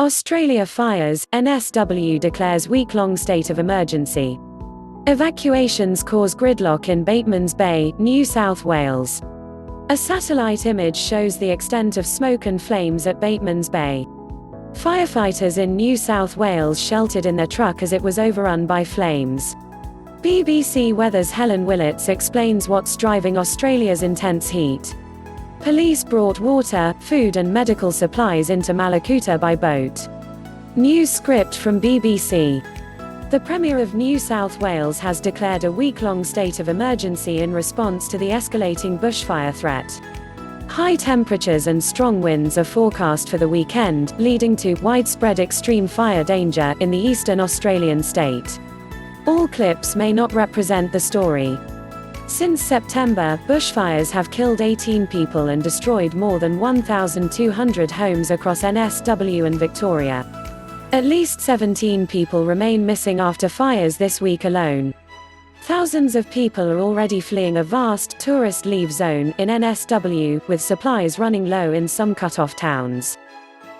Australia fires, NSW declares week-long state of emergency. Evacuations cause gridlock in Batemans Bay, New South Wales. A satellite image shows the extent of smoke and flames at Batemans Bay. Firefighters in New South Wales sheltered in their truck as it was overrun by flames. BBC Weather's Helen Willetts explains what's driving Australia's intense heat. Police brought water, food and medical supplies into Mallacoota by boat. News script from BBC. The Premier of New South Wales has declared a week-long state of emergency in response to the escalating bushfire threat. High temperatures and strong winds are forecast for the weekend, leading to widespread extreme fire danger in the eastern Australian state. All clips may not represent the story. Since September, bushfires have killed 18 people and destroyed more than 1,200 homes across NSW and Victoria. At least 17 people remain missing after fires this week alone. Thousands of people are already fleeing a vast tourist leave zone in NSW, with supplies running low in some cut-off towns.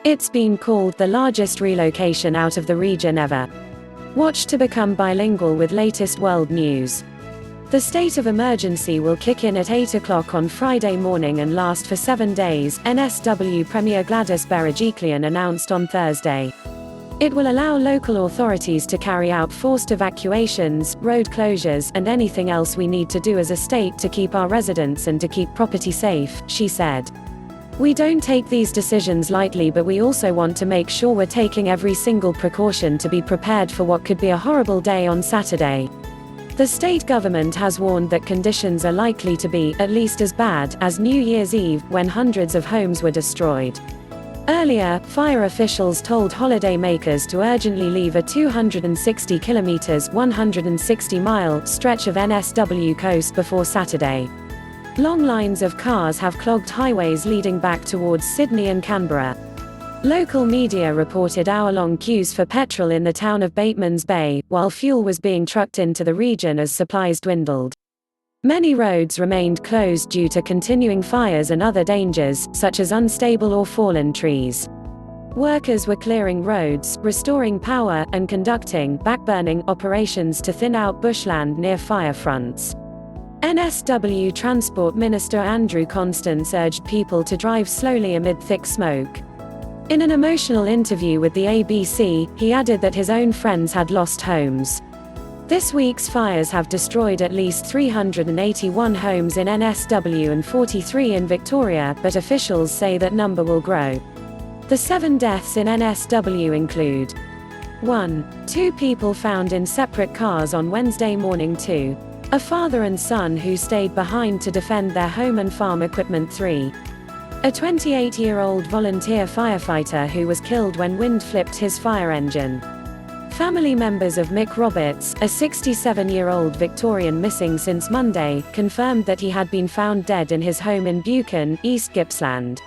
It's been called the largest relocation out of the region ever. Watch to become bilingual with latest world news. The state of emergency will kick in at 8 o'clock on Friday morning and last for 7 days, NSW Premier Gladys Berejiklian announced on Thursday. It will allow local authorities to carry out forced evacuations, road closures, and anything else we need to do as a state to keep our residents and to keep property safe, she said. We don't take these decisions lightly, but we also want to make sure we're taking every single precaution to be prepared for what could be a horrible day on Saturday. The state government has warned that conditions are likely to be at least as bad as New Year's Eve, when hundreds of homes were destroyed. Earlier, fire officials told holidaymakers to urgently leave a 260 kilometers (160-mile) stretch of NSW coast before Saturday. Long lines of cars have clogged highways leading back towards Sydney and Canberra. Local media reported hour-long queues for petrol in the town of Batemans Bay, while fuel was being trucked into the region as supplies dwindled. Many roads remained closed due to continuing fires and other dangers, such as unstable or fallen trees. Workers were clearing roads, restoring power, and conducting backburning operations to thin out bushland near fire fronts. NSW Transport Minister Andrew Constance urged people to drive slowly amid thick smoke. In an emotional interview with the ABC, he added that his own friends had lost homes. This week's fires have destroyed at least 381 homes in NSW and 43 in Victoria, but officials say that number will grow. The 7 deaths in NSW include 1. 2 people found in separate cars on Wednesday morning. 2. A father and son who stayed behind to defend their home and farm equipment. 3. A 28-year-old volunteer firefighter who was killed when wind flipped his fire engine. Family members of Mick Roberts, a 67-year-old Victorian missing since Monday, confirmed that he had been found dead in his home in Buchan, East Gippsland.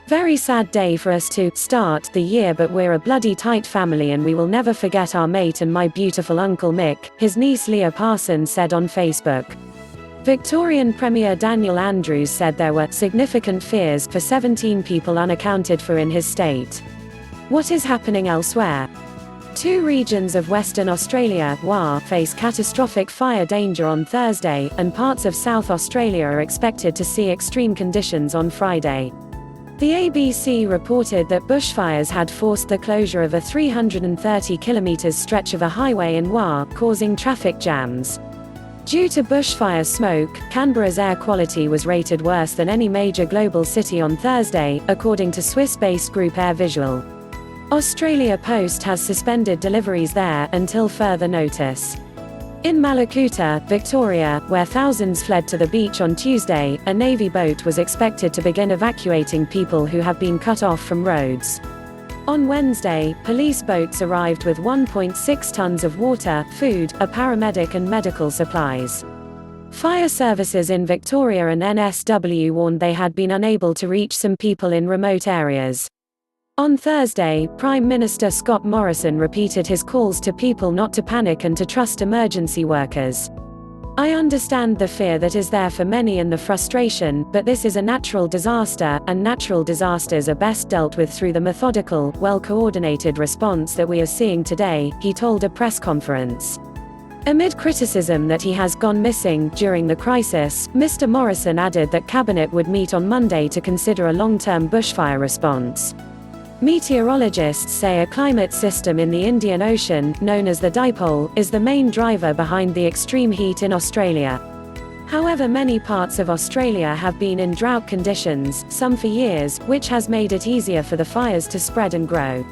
Very sad day for us to start the year, but we're a bloody tight family and we will never forget our mate and my beautiful Uncle Mick, his niece Leah Parsons said on Facebook. Victorian Premier Daniel Andrews said there were significant fears for 17 people unaccounted for in his state. What is happening elsewhere? 2 regions of Western Australia face catastrophic fire danger on Thursday, and parts of South Australia are expected to see extreme conditions on Friday. The ABC reported that bushfires had forced the closure of a 330 km stretch of a highway in causing traffic jams. Due to bushfire smoke, Canberra's air quality was rated worse than any major global city on Thursday, according to Swiss-based group Air Visual. Australia Post has suspended deliveries there until further notice. In Mallacoota, Victoria, where thousands fled to the beach on Tuesday, a Navy boat was expected to begin evacuating people who have been cut off from roads. On Wednesday, police boats arrived with 1.6 tons of water, food, a paramedic and medical supplies. Fire services in Victoria and NSW warned they had been unable to reach some people in remote areas. On Thursday, Prime Minister Scott Morrison repeated his calls to people not to panic and to trust emergency workers. I understand the fear that is there for many and the frustration, but this is a natural disaster, and natural disasters are best dealt with through the methodical, well-coordinated response that we are seeing today, he told a press conference. Amid criticism that he has gone missing during the crisis, Mr. Morrison added that Cabinet would meet on Monday to consider a long-term bushfire response. Meteorologists say a climate system in the Indian Ocean, known as the dipole, is the main driver behind the extreme heat in Australia. However, many parts of Australia have been in drought conditions, some for years, which has made it easier for the fires to spread and grow.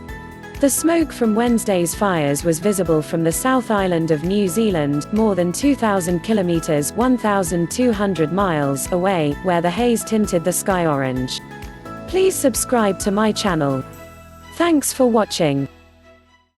The smoke from Wednesday's fires was visible from the South Island of New Zealand, more than 2,000 kilometres (1,200 miles) away, where the haze tinted the sky orange. Please subscribe to my channel. Thanks for watching.